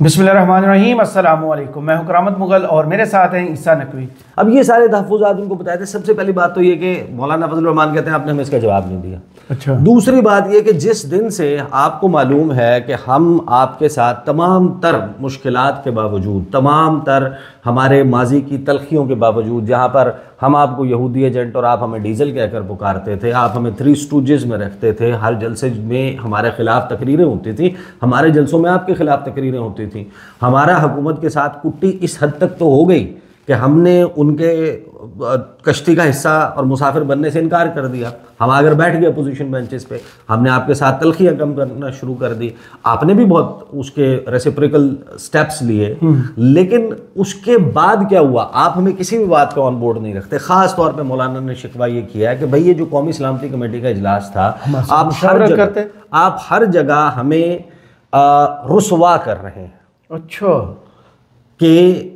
बिस्मिल्लाहिर्रहमानिर्रहीम, अस्सलामु अलैकुम। मैं हूं करामत मुगल और मेरे साथ हैं ईसा नकवी। अब ये सारे तहफ़्फ़ुज़ात उनको बताए थे। सबसे पहली बात तो ये कि मौलाना फजलुर रहमान कहते हैं आपने हमें इसका जवाब नहीं दिया। अच्छा। दूसरी बात ये कि जिस दिन से आपको मालूम है कि हम आपके साथ तमाम तर मुश्किलात के बावजूद, तमाम तर हमारे माजी की तलखियों के बावजूद, जहाँ पर हम आपको यहूदी एजेंट और आप हमें डीजल कहकर पुकारते थे, आप हमें थ्री स्टूजेस में रखते थे, हर जलसे में हमारे खिलाफ तकरीरें होती थी, हमारे जलसों में आपके खिलाफ तकरीरें होती थी, हमारा हुकूमत के साथ कुट्टी इस हद तक तो हो गई कि हमने उनके कश्ती का हिस्सा और मुसाफिर बनने से इनकार कर दिया। हम अगर बैठ गए अपोजिशन बेंचेस पे, हमने आपके साथ तलखियाँ कम करना शुरू कर दी। आपने भी बहुत उसके रेसिप्रोकल स्टेप्स लिए, लेकिन उसके बाद क्या हुआ? आप हमें किसी भी बात का ऑन बोर्ड नहीं रखते। ख़ास तौर पे मौलाना ने शिकवा ये किया है कि भाई ये जो कौमी सलामती कमेटी का इजलास था, आप हर जगह हमें रुसवा कर रहे हैं। अच्छा। कि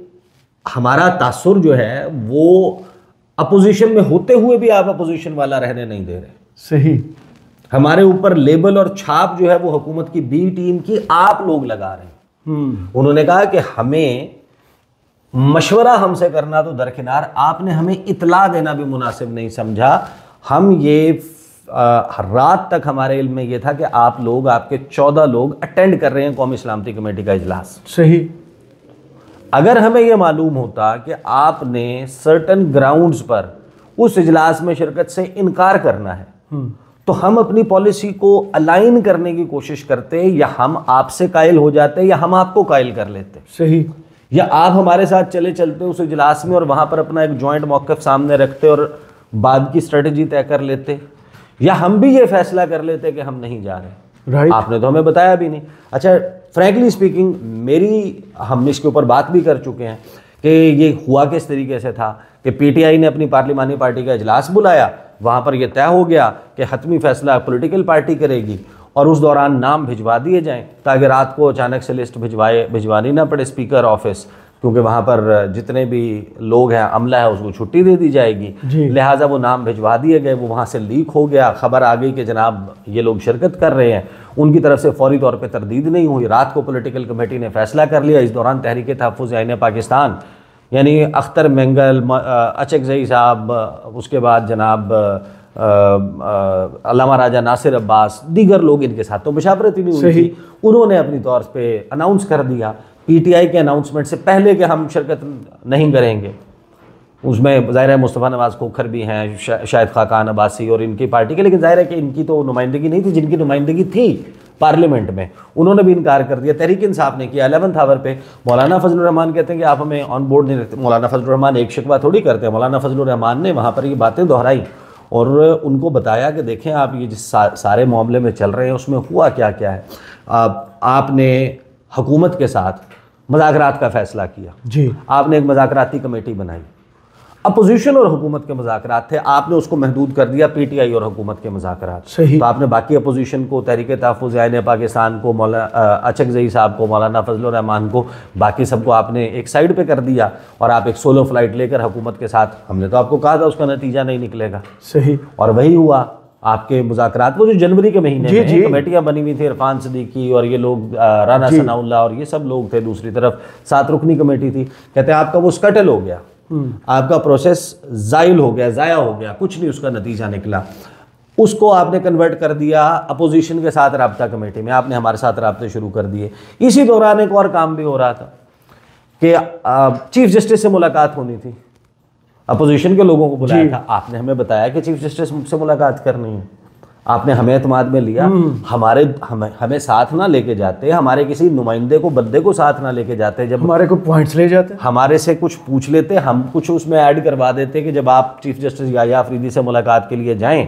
हमारा तासुर जो है वो अपोजिशन में होते हुए भी आप अपोजिशन वाला रहने नहीं दे रहे। सही। हमारे ऊपर लेबल और छाप जो है वो हुकूमत की बी टीम की आप लोग लगा रहे हैं। उन्होंने कहा कि हमें मशवरा हमसे करना तो दरकिनार, आपने हमें इतला देना भी मुनासिब नहीं समझा। हम ये रात तक हमारे इल्म में ये था कि आप लोग, आपके 14 लोग अटेंड कर रहे हैं कौमी सलामती कमेटी का इजलास। सही। अगर हमें यह मालूम होता कि आपने सर्टन ग्राउंड्स पर उस इजलास में शिरकत से इनकार करना है, तो हम अपनी पॉलिसी को अलाइन करने की कोशिश करते, या हम आपसे कायल हो जाते या हम आपको कायल कर लेते। सही। या आप हमारे साथ चले चलते उस इजलास में और वहां पर अपना एक जॉइंट मौक़िफ़ सामने रखते और बाद की स्ट्रेटजी तय कर लेते, या हम भी ये फैसला कर लेते कि हम नहीं जा रहे। राइट। आपने तो हमें बताया भी नहीं। अच्छा, फ्रैंकली स्पीकिंग, हम इसके ऊपर बात भी कर चुके हैं कि ये हुआ किस तरीके से था कि पीटीआई ने अपनी पार्लिमानी पार्टी का इजलास बुलाया, वहाँ पर यह तय हो गया कि हतमी फैसला पॉलिटिकल पार्टी करेगी और उस दौरान नाम भिजवा दिए जाएं ताकि रात को अचानक से लिस्ट भिजवानी ना पड़े स्पीकर ऑफिस, क्योंकि वहाँ पर जितने भी लोग हैं, अमला है, उसको छुट्टी दे दी जाएगी। लिहाजा वो नाम भिजवा दिए गए, वो वहाँ से लीक हो गया, खबर आ गई कि जनाब ये लोग शिरकत कर रहे हैं। उनकी तरफ से फौरी तौर पे तरदीद नहीं हुई। रात को पॉलिटिकल कमेटी ने फैसला कर लिया। इस दौरान तहरीक तहफ़्फ़ुज़ आईन पाकिस्तान यानी अख्तर मेंगल, अचकज़ई साहब, उसके बाद जनाब अल्लामा राजा नासिर अब्बास, दीगर लोग इनके साथ तो मुशावरत ही नहीं हुई थी। उन्होंने अपनी तौर पर अनाउंस कर दिया पीटीआई के अनाउंसमेंट से पहले कि हम शिरकत नहीं करेंगे। उसमें ज़ाहिर है मुस्तफ़ा नवाज़ खोखर भी हैं, शाहिद खाकान अब्बासी और इनकी पार्टी के, लेकिन ज़ाहिर है कि इनकी तो नुमाइंदगी नहीं थी। जिनकी नुमाइंदगी थी पार्लियामेंट में, उन्होंने भी इनकार कर दिया। तहरीक इंसाफ ने किया। 11th आवर पे मौलाना फजलुर रहमान कहते हैं कि आप हमें ऑन बोर्ड नहीं रखते। मौलाना फजलुर रहमान एक शिकवा थोड़ी करते हैं। मौलाना फजलुर रहमान ने वहाँ पर ये बातें दोहराई और उनको बताया कि देखें आप ये जिस सारे मामले में चल रहे हैं उसमें हुआ क्या क्या है। आपने हुकूमत के साथ मुज़ाकरात का फ़ैसला किया जी। आपने एक मुज़ाकराती कमेटी बनाई। अपोजिशन और हुकूमत के मुज़ाकरात थे, आपने उसको महदूद कर दिया पीटीआई और हुकूमत के मुज़ाकरात। सही। तो आपने बाकी अपोजिशन को, तहरीक तहफ़्फ़ुज़ आईन पाकिस्तान को, अचकज़ई साहब को, मौलाना फजलुर रहमान को, बाकी सबको आपने एक साइड पे कर दिया और आप एक सोलो फ्लाइट लेकर हुकूमत के साथ, हमने तो आपको कहा था उसका नतीजा नहीं निकलेगा। सही। और वही हुआ। आपके मुज़ाकरात वो जो जनवरी के महीने में कमेटियाँ बनी हुई थी, इरफान सदीकी और ये लोग, राना सनाउल्लाह और ये सब लोग थे, दूसरी तरफ 7 रुकनी कमेटी थी। कहते हैं आपका वो स्कटल हो गया, आपका प्रोसेस ज़ाइल हो गया, ज़ाया हो गया, कुछ नहीं उसका नतीजा निकला। उसको आपने कन्वर्ट कर दिया अपोजिशन के साथ राब्ता कमेटी में, आपने हमारे साथ राब्ते शुरू कर दिए। इसी दौरान एक और काम भी हो रहा था कि चीफ जस्टिस से मुलाकात होनी थी, अपोजिशन के लोगों को बुलाया था। आपने हमें बताया कि चीफ जस्टिस से मुलाकात करनी है, आपने हमें एतमाद में लिया। हमें साथ ना लेके जाते, हमारे किसी नुमाइंदे को, बंदे को साथ ना लेके जाते, जब हमारे को पॉइंट्स ले जाते, हमारे से कुछ पूछ लेते, हम कुछ उसमें ऐड करवा देते कि जब आप चीफ जस्टिस याह्या अफरीदी से मुलाकात के लिए जाएं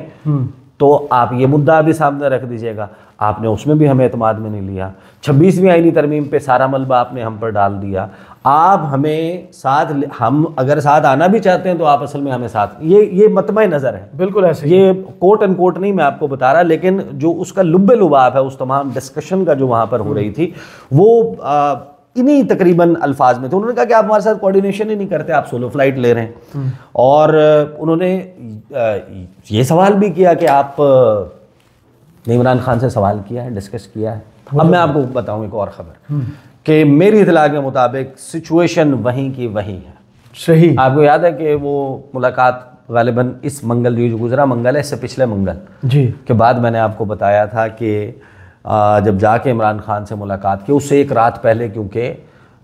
तो आप ये मुद्दा भी सामने रख दीजिएगा। आपने उसमें भी हमें एतमाद में नहीं लिया। 26वीं आईनी तरमीम पे सारा मलबा आपने हम पर डाल दिया। आप हमें साथ, हम अगर साथ आना भी चाहते हैं तो आप असल में हमें साथ, ये मतमय नज़र है। बिल्कुल ऐसे। ये कोट एंड कोट नहीं मैं आपको बता रहा, लेकिन जो उसका लुब्बे लुबाब है उस तमाम डिस्कशन का जो वहाँ पर हो रही थी, वो इन्हीं तकरीबन अल्फाज में थे। उन्होंने कहा कि आप हमारे साथ कोऑर्डिनेशन ही नहीं करते, आप सोलो फ्लाइट ले रहे हैं। और उन्होंने ये सवाल भी किया कि आप इमरान खान से सवाल किया है, डिस्कस किया है। अब मैं आपको बताऊं एक और ख़बर कि मेरी इतला के मुताबिक सिचुएशन वहीं की वहीं है। सही। आपको याद है कि वो मुलाकात गालिबन इस मंगल जो गुजरा मंगल है, इससे पिछले मंगल जी के बाद मैंने आपको बताया था कि जब जाके इमरान खान से मुलाकात की, उससे एक रात पहले क्योंकि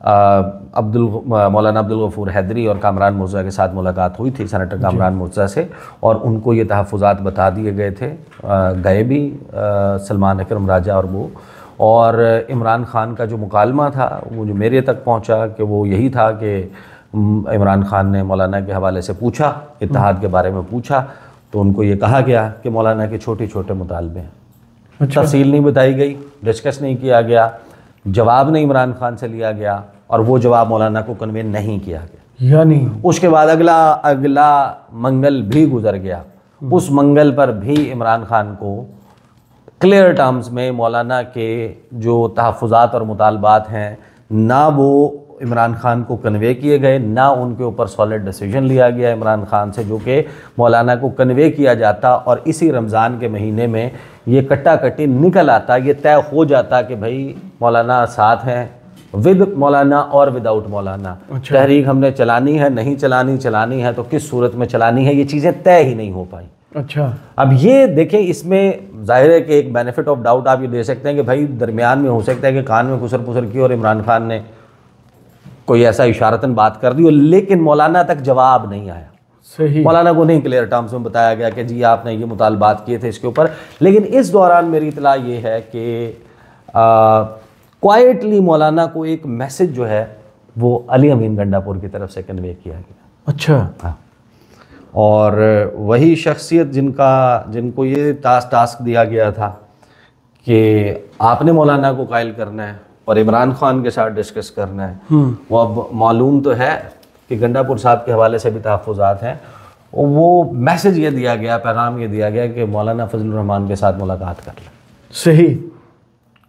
मौलाना अब्दुल गफूर हैदरी और कामरान मुर्जा के साथ मुलाकात हुई थी, सेनेटर कामरान मुर्जा से, और उनको ये तहफ़्फ़ुज़ात बता दिए गए थे, गए भी सलमान अकरम राजा और वो, और इमरान खान का जो मुकालमा था वो जो मेरे तक पहुंचा कि वो यही था कि इमरान खान ने मौलाना के हवाले से पूछा, इत्तेहाद के बारे में पूछा, तो उनको ये कहा गया कि मौलाना के छोटे छोटे मुतालबे हैं। अच्छा। तफसील नहीं बताई गई, डिस्कस नहीं किया गया, जवाब नहीं इमरान खान से लिया गया, और वो जवाब मौलाना को कन्वे नहीं किया गया। यानी उसके बाद अगला मंगल भी गुजर गया। उस मंगल पर भी इमरान खान को क्लियर टर्म्स में मौलाना के जो तहफ़्फ़ुज़ात और मुतालबात हैं, ना वो इमरान खान को कन्वे किए गए, ना उनके ऊपर सॉलिड डिसीजन लिया गया इमरान खान से, जो कि मौलाना को कन्वे किया जाता और इसी रमज़ान के महीने में ये कट्टा कट्टी निकल आता, ये तय हो जाता कि भाई मौलाना साथ हैं, विद मौलाना और विदाउट मौलाना। अच्छा। तहरीक हमने चलानी है, नहीं चलानी है तो किस सूरत में चलानी है, ये चीज़ें तय ही नहीं हो पाई। अच्छा। अब ये देखें, इसमें जाहिर है कि एक बेनिफिट ऑफ डाउट आप ये दे सकते हैं कि भाई दरमियान में हो सकता है कि कान में खुसर पुसर की और इमरान खान ने कोई ऐसा इशारतन बात कर दी हो, लेकिन मौलाना तक जवाब नहीं आया। सही। मौलाना को नहीं क्लियर टर्म्स में बताया गया कि जी आपने ये मुतालबात किए थे इसके ऊपर। लेकिन इस दौरान मेरी इतला ये है कि क्वाइटली मौलाना को एक मैसेज जो है वो अली अमीन गंडापुर की तरफ से कन्वे किया गया। अच्छा। हाँ, और वही शख्सियत जिनको ये टास्क दिया गया था कि आपने मौलाना को कायल करना है और इमरान खान के साथ डिस्कस करना है, वो अब मालूम तो है कि गंडापुर साहब के हवाले से भी तहफ़्फ़ुज़ात हैं, वो मैसेज ये दिया गया, पैगाम ये दिया गया कि मौलाना फजलुर रहमान के साथ मुलाकात कर लें। सही।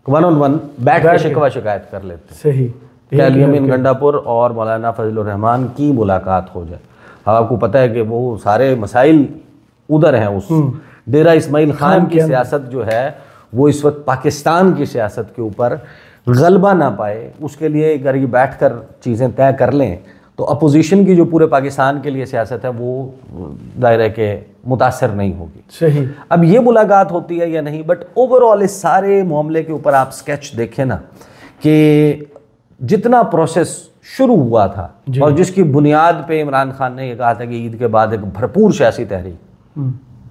1-on-1 बैठ के शिकवा शिकायत कर लेते। सही। अली अमीन गंडापुर और मौलाना फजलुर रहमान की मुलाकात हो जाए। अब आपको पता है कि वो सारे मसाइल उधर हैं, उस डेरा इस्माइल खान की सियासत जो है वो इस वक्त पाकिस्तान की सियासत के ऊपर गलबा ना पाए, उसके लिए अगर ये बैठ कर चीज़ें तय कर लें तो अपोजिशन की जो पूरे पाकिस्तान के लिए सियासत है वो दायरे के मुतासर नहीं होगी। सही। अब ये मुलाकात होती है या नहीं, बट ओवरऑल इस सारे मामले के ऊपर आप स्केच देखें ना कि जितना प्रोसेस शुरू हुआ था और जिसकी बुनियाद पे इमरान खान ने ये कहा था कि ईद के बाद एक भरपूर सियासी तहरीक,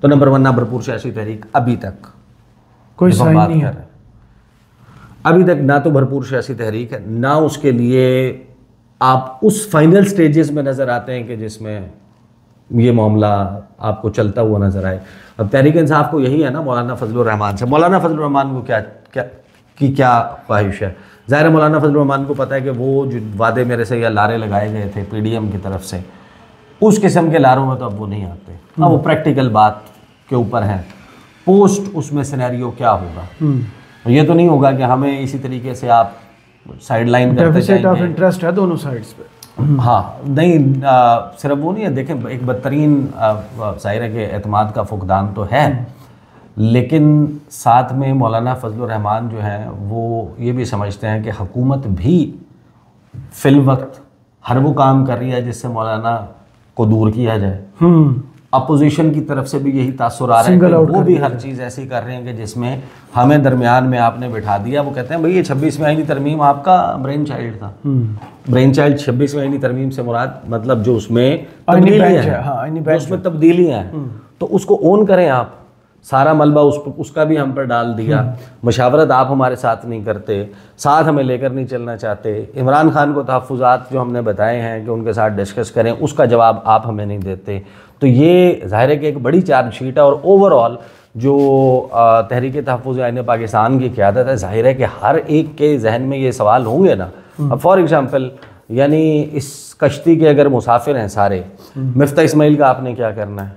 तो नंबर 1 ना भरपूर सियासी तहरीक अभी तक कोई साइन नहीं है। अभी तक ना तो भरपूर सियासी तहरीक है, ना उसके लिए आप उस फाइनल स्टेजेस में नज़र आते हैं कि जिसमें ये मामला आपको चलता हुआ नज़र आए। अब तहरीक इंसाफ को यही है ना मौलाना फजलुर रहमान से, मौलाना फजलुर रहमान को क्या ख्वाहिश है। ज़ाहिर मौलाना फजलुर रहमान को पता है कि वो जो वादे मेरे से या लारे लगाए गए थे PDM की तरफ से, उस किस्म के लारों में तो अब वो नहीं आते। अब वो प्रैक्टिकल बात के ऊपर है, पोस्ट उसमें सिनेरियो क्या होगा। ये तो नहीं होगा कि हमें इसी तरीके से आप साइडलाइन करते डेफिसिट ऑफ इंटरेस्ट है दोनों साइड्स पे। हाँ, नहीं सिर्फ वो नहीं है, देखें एक बदतरीन ज़ाहिर है कि एतमाद का फुकदान तो है, लेकिन साथ में मौलाना फजलुर रहमान जो हैं वो ये भी समझते हैं कि हुकूमत भी फिल वक्त हर वो काम कर रही है जिससे मौलाना को दूर किया जाए। अपोजिशन की तरफ से भी यही तासुर आ रहा है कि वो भी हर चीज़ ऐसी कर रहे हैं कि जिसमें हमें दरमियान में आपने बिठा दिया। वो कहते हैं भाई ये 26वीं आईनी तरमीम आपका ब्रेन चाइल्ड था। ब्रेन चाइल्ड 26वीं आईनी तरमीम से मुराद मतलब जो उसमें तब्दीलियाँ हैं, तो उसको ओन करें आप। सारा मलबा उसका भी हम पर डाल दिया, मशावरत आप हमारे साथ नहीं करते, साथ हमें लेकर नहीं चलना चाहते। इमरान खान को तहफ़्फ़ुज़ात जो हमने बताए हैं कि उनके साथ डिस्कस करें, उसका जवाब आप हमें नहीं देते। तो ये ज़ाहिर है कि एक बड़ी चार्जशीट है। और ओवरऑल जो तहरीक तहफ़्फ़ुज़ आईन पाकिस्तान की क़यादत है, ज़ाहिर है कि हर एक के जहन में ये सवाल होंगे ना। अब फॉर एग्ज़ाम्पल यानी इस कश्ती के अगर मुसाफिर हैं सारे, मिफ्ता इस्माइल का आपने क्या करना है,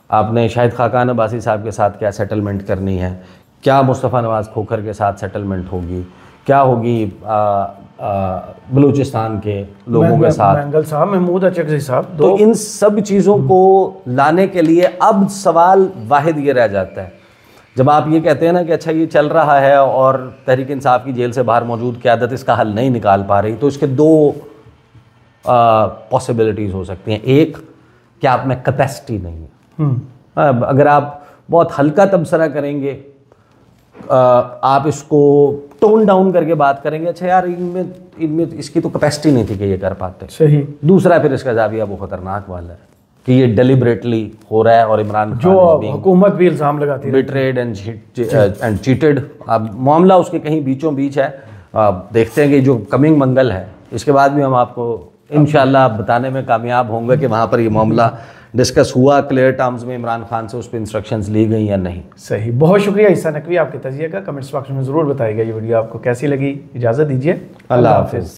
आपने शाहिद खाकान अब्बासी साहब के साथ क्या सेटलमेंट करनी है, क्या मुस्तफ़ा नवाज़ खोखर के साथ सेटलमेंट होगी, क्या होगी बलूचिस्तान के लोगों के साथ, महंगल साहब, महमूद अचकज़ई साहब। तो इन सब चीज़ों को लाने के लिए अब सवाल वाहिद ये रह जाता है जब आप ये कहते हैं ना कि अच्छा ये चल रहा है और तहरीक इंसाफ की जेल से बाहर मौजूद क़यादत इसका हल नहीं निकाल पा रही, तो इसके दो पॉसिबिलिटीज़ हो सकती हैं। एक कि आप में कैपेसिटी नहीं है। अगर आप बहुत हल्का तबसरा करेंगे, आप इसको टोन डाउन करके बात करेंगे, अच्छा यार इनमें इसकी तो कैपेसिटी नहीं थी कि ये कर पाते। सही। दूसरा फिर इसका जाविया वो ख़तरनाक वाला है कि ये डेलिबरेटली हो रहा है और इमरान खान जो हुकूमत भी इल्ज़ाम लगाती है बिट्रेड एंड चीटेड। अब मामला उसके कहीं बीचों बीच है। देखते हैं कि जो कमिंग मंगल है इसके बाद भी हम आपको इंशाल्लाह बताने में कामयाब होंगे कि वहाँ पर ये मामला डिस्कस हुआ क्लियर टर्म्स में, इमरान खान से उस पर इंस्ट्रक्शंस ली गई या नहीं। सही। बहुत शुक्रिया ईसा नकवी आपके तजिए का। कमेंट्स बॉक्स में ज़रूर बताइएगा ये वीडियो आपको कैसी लगी। इजाज़त दीजिए, अल्लाह हाफ़िज़।